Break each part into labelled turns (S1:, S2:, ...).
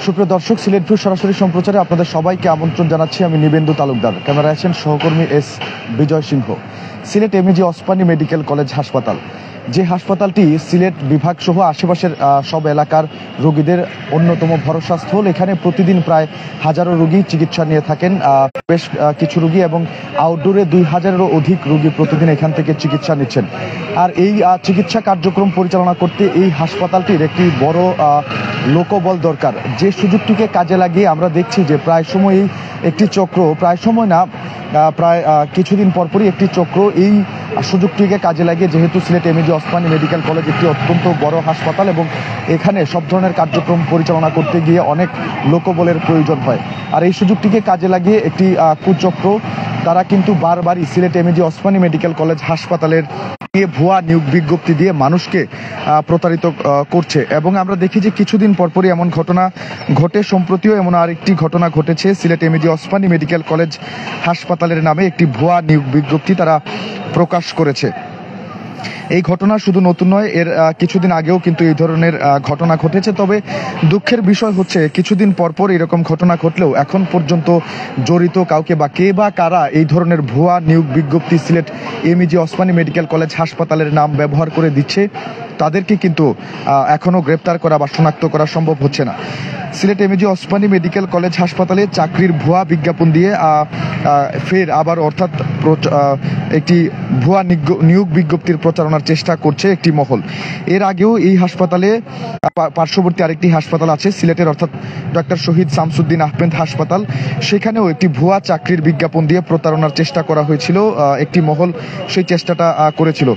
S1: সুপ্রিয় দর্শক, সিলেট ভিউ সরাসরি সম্প্রচারে আপনাদের সবাইকে আমন্ত্রণ জানাচ্ছি। আমি নিবেন্দু তালুকদার, ক্যামেরায় আছেন সহকর্মী S Bijoy Singha. Sylhet MAG Osmani medical college হাসপাতাল, যে হাসপাতালটি সিলেট বিভাগ সহ আশেপাশের সব এলাকার রোগীদের অন্যতম ভরসাস্থল। এখানে প্রতিদিন প্রায় হাজারো রোগী চিকিৎসা নিয়ে থাকেন, বেশ কিছু রোগী এবং আউটডোরে 2000-এরও অধিক রোগী প্রতিদিন এখান থেকে চিকিৎসা নিচ্ছেন। আর এই চিকিৎসা কার্যক্রম পরিচালনা করতে এই হাসপাতালটির একটি বড় লোকবল দরকার। যে সুযোগটিকে কাজে লাগিয়ে আমরা দেখছি যে প্রায় সময়ই একটি চক্র, প্রায় সময় না, প্রায় কিছুদিন পরপরই একটি চক্র এই সুযোগটিকে কাজে লাগিয়ে, যেহেতু Sylhet MAG Osmani medical college একটি অত্যন্ত বড় হাসপাতাল এবং এখানে সব ধরনের কার্যক্রম পরিচালনা করতে গিয়ে অনেক লোকবলের প্রয়োজন হয়। আর এই সুযোগটিকে কাজে লাগিয়ে একটি কুচক্র, তারা কিন্তু বারবারই Sylhet MAG Osmani medical college হাসপাতালের ভুয়া নিয়োগ বিজ্ঞপ্তি দিয়ে মানুষকে প্রতারিত করছে। এবং আমরা দেখি যে কিছুদিন পরপরই এমন ঘটনা ঘটে। সম্প্রতিও এমন আরেকটি ঘটনা ঘটেছে। Sylhet MAG Osmani medical college হাসপাতালের নামে একটি ভুয়া নিয়োগ বিজ্ঞপ্তি তারা প্রকাশ করেছে। এই ঘটনা শুধু নতুন নয়, এর কিছুদিন আগেও কিন্তু এই ধরনের ঘটনা ঘটেছে। তবে দুঃখের বিষয় হচ্ছে কিছুদিন পরপর এরকম ঘটনা ঘটলেও এখন পর্যন্ত জড়িত কাউকে বা কে বা কারা এই ধরনের ভুয়া নিয়োগ বিজ্ঞপ্তি Sylhet MAG Osmani medical college হাসপাতালের নাম ব্যবহার করে দিচ্ছে, তাদেরকে কিন্তু এখনো গ্রেপ্তার করা বা শনাক্ত করা সম্ভব হচ্ছে না। Sylhet MAG Osmani medical college হাসপাতালে চাকরির ভুয়া বিজ্ঞাপন দিয়ে ফের আবার অর্থাৎ একটি ভুয়া নিয়োগ বিজ্ঞপ্তির প্রচারণার চেষ্টা করছে একটি মহল। এর আগেও এই হাসপাতালে পার্শ্ববর্তী আরেকটি হাসপাতাল আছে সিলেটের, অর্থাৎ ডক্টর শহীদ শামসুদ্দিন আহমেদ হাসপাতাল, সেখানেও একটি ভুয়া চাকরির বিজ্ঞাপন দিয়ে প্রতারণার চেষ্টা করা হয়েছিল। একটি মহল সেই চেষ্টাটা করেছিল।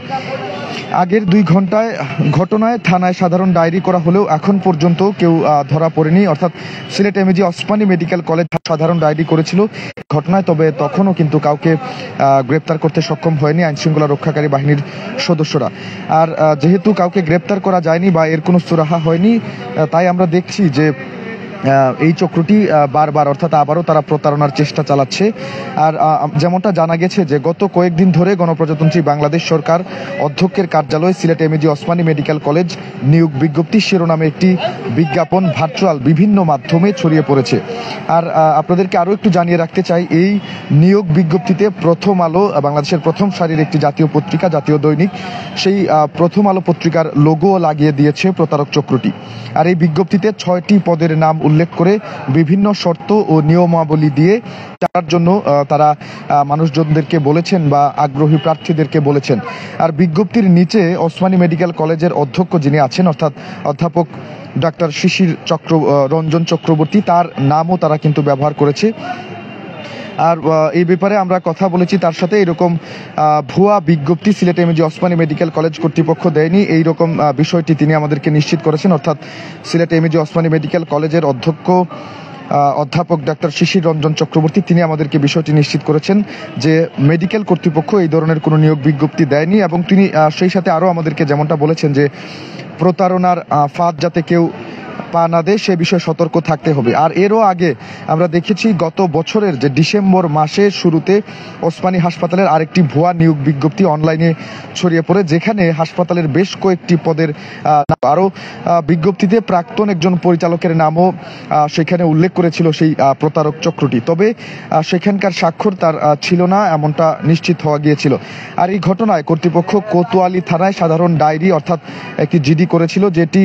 S1: আগের 2 ঘন্টায় ঘটনায় থানায় সাধারণ ডায়েরি করা হলেও এখন পর্যন্ত কেউ ধরা পড়েনি। অর্থাৎ Sylhet MAG Osmani medical college সাধারণ ডায়েরি করেছিল ঘটনায়, তবে তখনও কিন্তু কাউকে গ্রেপ্তার করতে সক্ষম হয়নি আইনশৃঙ্খলা রক্ষাকারী বাহিনীর সদস্যরা। আর যেহেতু কাউকে গ্রেপ্তার করা যায়নি বা এর কোনো সুরাহা হয়নি, তাই আমরা দেখছি যে এই চক্রটি বারবার, অর্থাৎ আবারও তারা প্রতারণার চেষ্টা চালাচ্ছে। আর যেমনটা জানা গেছে যে গত কয়েকদিন ধরে গণপ্রজাতন্ত্রী বাংলাদেশ সরকার অধ্যক্ষের কার্যালয় Sylhet MAG Osmani medical college নিয়োগ বিজ্ঞপ্তি শিরোনামে একটি বিজ্ঞাপন ভার্চুয়াল বিভিন্ন মাধ্যমে ছড়িয়ে পড়েছে। আর আপনাদেরকে আরও একটু জানিয়ে রাখতে চাই, এই নিয়োগ বিজ্ঞপ্তিতে প্রথম আলো, বাংলাদেশের প্রথম সারির একটি জাতীয় পত্রিকা, জাতীয় দৈনিক, সেই প্রথম আলো পত্রিকার লোগো লাগিয়ে দিয়েছে প্রতারক চক্রটি। আর এই বিজ্ঞপ্তিতে 6টি পদের নাম উল্লেখ করে বিভিন্ন শর্ত ও নিয়মাবলী দিয়ে চার জন্য তারা মানুষজনদেরকে বলেছেন বা আগ্রহী প্রার্থীদেরকে বলেছেন। আর বিজ্ঞপ্তির নিচে ওসমানী মেডিকেল কলেজের অধ্যক্ষ যিনি আছেন, অর্থাৎ অধ্যাপক ডাক্তার শিশির রঞ্জন চক্রবর্তী, তার নামও তারা কিন্তু ব্যবহার করেছে। আর এই ব্যাপারে আমরা কথা বলেছি তার সাথে। এরকম ভুয়া বিজ্ঞপ্তি Sylhet MAG Osmani medical college কর্তৃপক্ষ দেয়নি, এইরকম বিষয়টি তিনি আমাদেরকে নিশ্চিত করেছেন। অর্থাৎ সিলেট এমএজি ওসমানী মেডিকেল কলেজের অধ্যক্ষ অধ্যাপক ডাক্তার শিশির রঞ্জন চক্রবর্তী, তিনি আমাদেরকে বিষয়টি নিশ্চিত করেছেন যে মেডিকেল কর্তৃপক্ষ এই ধরনের কোনো নিয়োগ বিজ্ঞপ্তি দেয়নি। এবং তিনি সেই সাথে আরও আমাদেরকে যেমনটা বলেছেন যে প্রতারণার ফাঁদ যাতে কেউ পা না দেয় সে বিষয়ে সতর্ক থাকতে হবে। আর এরও আগে আমরা দেখেছি গত বছরের যে ডিসেম্বর মাসের শুরুতে ওসমানী হাসপাতালের আরেকটি ভুয়া নিয়োগ বিজ্ঞপ্তি অনলাইনে ছড়িয়ে পড়ে, যেখানে হাসপাতালের বেশ কয়েকটি পদের আরও বিজ্ঞপ্তিতে প্রাক্তন একজন পরিচালকের নামও সেখানে উল্লেখ করেছিল সেই প্রতারক চক্রটি। তবে সেখানকার স্বাক্ষর তার ছিল না, এমনটা নিশ্চিত হওয়া গিয়েছিল। আর এই ঘটনায় কর্তৃপক্ষ কোতোয়ালি থানায় সাধারণ ডায়েরি অর্থাৎ একটি জিডি করেছিল, যেটি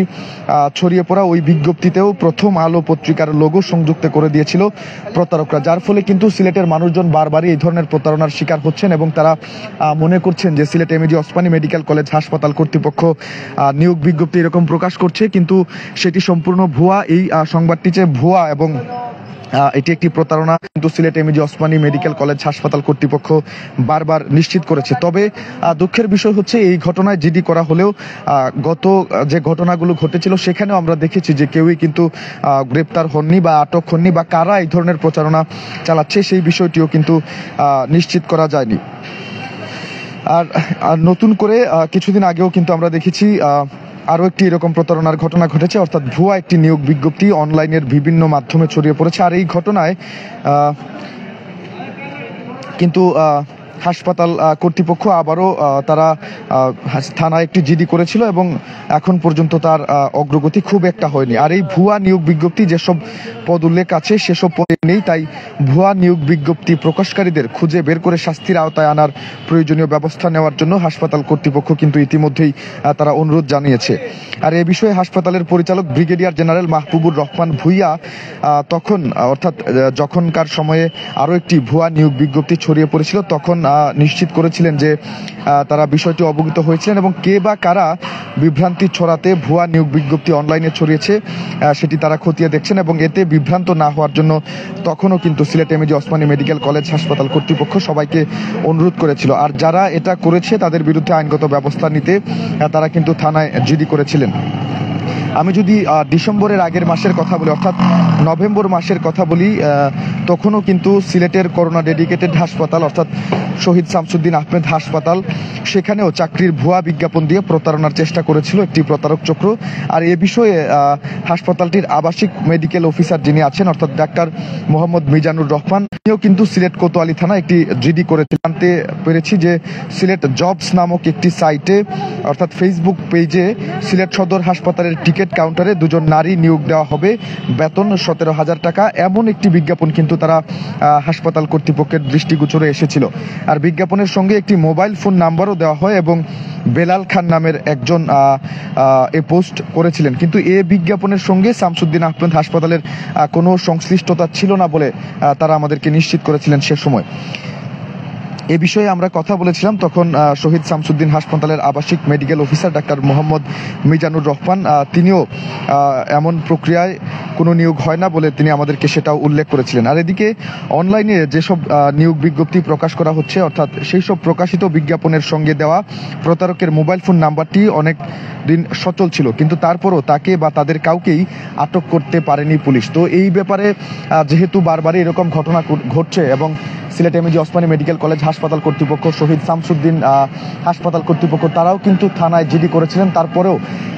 S1: ছড়িয়ে পড়া ওই বিজ্ঞপ্তিতেও প্রথম আলো পত্রিকার লোগো সংযুক্ত করে দিয়েছিল প্রতারকরা, যার ফলে কিন্তু সিলেটের মানুষজন বারবারই এই ধরনের প্রতারণার শিকার হচ্ছেন এবং তারা মনে করছেন যে Sylhet MAG Osmani medical college হাসপাতাল কর্তৃপক্ষ নিয়োগ বিজ্ঞপ্তি এরকম প্রকাশ করছে, কিন্তু সেটি সম্পূর্ণ ভুয়া। এই সংবাদটি যে ভুয়া এবং এটি একটি প্রতারণা কিন্তু Sylhet MAG Osmani medical college হাসপাতাল কর্তৃপক্ষ বারবার নিশ্চিত করেছে। তবে দুঃখের বিষয় হচ্ছে এই ঘটনায় জিডি করা হলেও গত যে ঘটনাগুলো ঘটেছিল সেখানেও আমরা দেখেছি যে কেউই কিন্তু গ্রেপ্তার হননি বা আটক হননি, বা কারা এই ধরনের প্রচারণা চালাচ্ছে সেই বিষয়টিও কিন্তু নিশ্চিত করা যায়নি। আর নতুন করে কিছুদিন আগেও কিন্তু আমরা দেখেছি আরও একটি এরকম প্রতারণার ঘটনা ঘটেছে, অর্থাৎ ভুয়া একটি নিয়োগ বিজ্ঞপ্তি অনলাইনের বিভিন্ন মাধ্যমে ছড়িয়ে পড়েছে। আর এই ঘটনায় কিন্তু হাসপাতাল কর্তৃপক্ষ আবারও তারা থানায় একটি জিডি করেছিল এবং এখন পর্যন্ত তার অগ্রগতি খুব একটা হয়নি। আর এই ভুয়া নিয়োগ বিজ্ঞপ্তি যেসব পদ উল্লেখ আছে সেসব পদে নেই, তাই ভুয়া নিয়োগ বিজ্ঞপ্তি প্রকাশকারীদের খুঁজে বের করে শাস্তির আওতায় আনার প্রয়োজনীয় ব্যবস্থা নেওয়ার জন্য হাসপাতাল কর্তৃপক্ষ কিন্তু ইতিমধ্যেই তারা অনুরোধ জানিয়েছে। আর এ বিষয়ে হাসপাতালের পরিচালক ব্রিগেডিয়ার জেনারেল মাহবুবুর রহমান ভূঁইয়া তখন অর্থাৎ যখনকার সময়ে আরও একটি ভুয়া নিয়োগ বিজ্ঞপ্তি ছড়িয়ে পড়েছিল তখন নিশ্চিত করেছিলেন যে তারা বিষয়টি অবগত হয়েছিলেন এবং কে বা কারা বিভ্রান্তি ছড়াতে ভুয়া নিয়োগ বিজ্ঞপ্তি অনলাইনে ছড়িয়েছে সেটি তারা খতিয়ে দেখছেন এবং এতে বিভ্রান্ত না হওয়ার জন্য তখনও কিন্তু Sylhet MAG Osmani medical college হাসপাতাল কর্তৃপক্ষ সবাইকে অনুরোধ করেছিল। আর যারা এটা করেছে তাদের বিরুদ্ধে আইনগত ব্যবস্থা নিতে তারা কিন্তু থানায় জিডি করেছিলেন। আমি যদি ডিসেম্বরের আগের মাসের কথা বলি, অর্থাৎ নভেম্বর মাসের কথা বলি, তখনও কিন্তু সিলেটের করোনা ডেডিকেটেড হাসপাতাল অর্থাৎ শহীদ শামসুদ্দিন আহমেদ হাসপাতাল, সেখানেও চাকরির ভুয়া বিজ্ঞাপন দিয়ে প্রতারণার চেষ্টা করেছিল একটি প্রতারক চক্র। আর এ বিষয়ে হাসপাতালটির আবাসিক মেডিকেল অফিসার যিনি আছেন অর্থাৎ ডাক্তার মোহাম্মদ মিজানুর রহমান, তিনিও কিন্তু সিলেট কোতোয়ালি থানা একটি জিডি করেছে। জানতে পেরেছি যে সিলেট জবস নামক একটি সাইটে অর্থাৎ ফেসবুক পেজে সিলেট সদর হাসপাতালের টিকিট কাউন্টারে 2 জন নারী নিয়োগ দেওয়া হবে, বেতন 17,000 টাকা, এমন একটি বিজ্ঞাপন কিন্তু তারা হাসপাতাল কর্তৃপক্ষের দৃষ্টিগোচরে এসেছিল। আর বিজ্ঞাপনের সঙ্গে একটি মোবাইল ফোন নাম্বারও দেওয়া হয় এবং বেলাল খান নামের একজন এ পোস্ট করেছিলেন, কিন্তু এ বিজ্ঞাপনের সঙ্গে শামসুদ্দিন আহমেদ হাসপাতালের কোনো সংশ্লিষ্টতা ছিল না বলে তারা আমাদেরকে নিশ্চিত করেছিলেন সে সময়। এ বিষয়ে আমরা কথা বলেছিলাম তখন শহীদ শামসুদ্দিন হাসপাতালের আবাসিক medical officer doctor Mohammad Mizanur Rahman, তিনিও এমন প্রক্রিয়ায় কোনো নিয়োগ হয় না বলে তিনি আমাদেরকে সেটাও উল্লেখ করেছিলেন। আর এদিকে অনলাইনে যেসব নিয়োগ বিজ্ঞপ্তি প্রকাশ করা হচ্ছে অর্থাৎ সেই সব প্রকাশিত বিজ্ঞাপনের সঙ্গে দেওয়া প্রতারকের মোবাইল ফোন নাম্বারটি অনেক দিন সচল ছিল, কিন্তু তারপরও তাকে বা তাদের কাউকেই আটক করতে পারেনি পুলিশ। তো এই ব্যাপারে যেহেতু বারবারই এরকম ঘটনা ঘটছে এবং Sylhet MAG Osmani medical college হাসপাতাল কর্তৃপক্ষ, শহীদ শামসুদ্দিন হাসপাতাল কর্তৃপক্ষ তারাও কিন্তু থানায় জিডি করেছিলেন, তারপরেও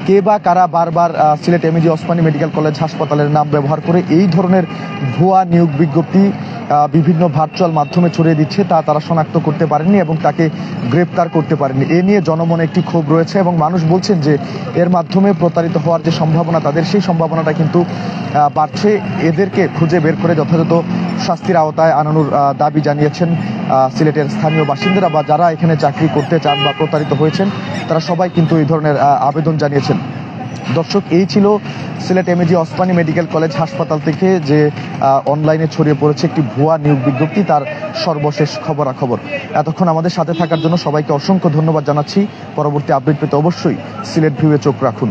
S1: কে বা কারা বারবার Sylhet MAG Osmani medical college হাসপাতালের নাম ব্যবহার করে এই ধরনের ভুয়া নিয়োগ বিজ্ঞপ্তি বিভিন্ন ভার্চুয়াল মাধ্যমে ছড়িয়ে দিচ্ছে তা তারা শনাক্ত করতে পারেননি এবং তাকে গ্রেপ্তার করতে পারেননি। এ নিয়ে জনমনে একটি ক্ষোভ রয়েছে এবং মানুষ বলছেন যে এর মাধ্যমে প্রতারিত হওয়ার যে সম্ভাবনা তাদের, সেই সম্ভাবনাটা কিন্তু বাড়ছে। এদেরকে খুঁজে বের করে যথাযথ শাস্তির আওতায় আনানোর দাবি জানিয়েছেন সিলেটের স্থানীয় বাসিন্দারা বা যারা এখানে চাকরি করতে চান বা প্রতারিত হয়েছেন তারা সবাই কিন্তু এই ধরনের আবেদন জানিয়েছেন। দর্শক, এই ছিল Sylhet MAG Osmani medical college হাসপাতাল থেকে যে অনলাইনে ছড়িয়ে পড়েছে একটি ভুয়া নিয়োগ বিজ্ঞপ্তি, তার সর্বশেষ খবরাখবর। এতক্ষণ আমাদের সাথে থাকার জন্য সবাইকে অসংখ্য ধন্যবাদ জানাচ্ছি। পরবর্তী আপডেট পেতে অবশ্যই সিলেট ভিউয়ে চোখ রাখুন।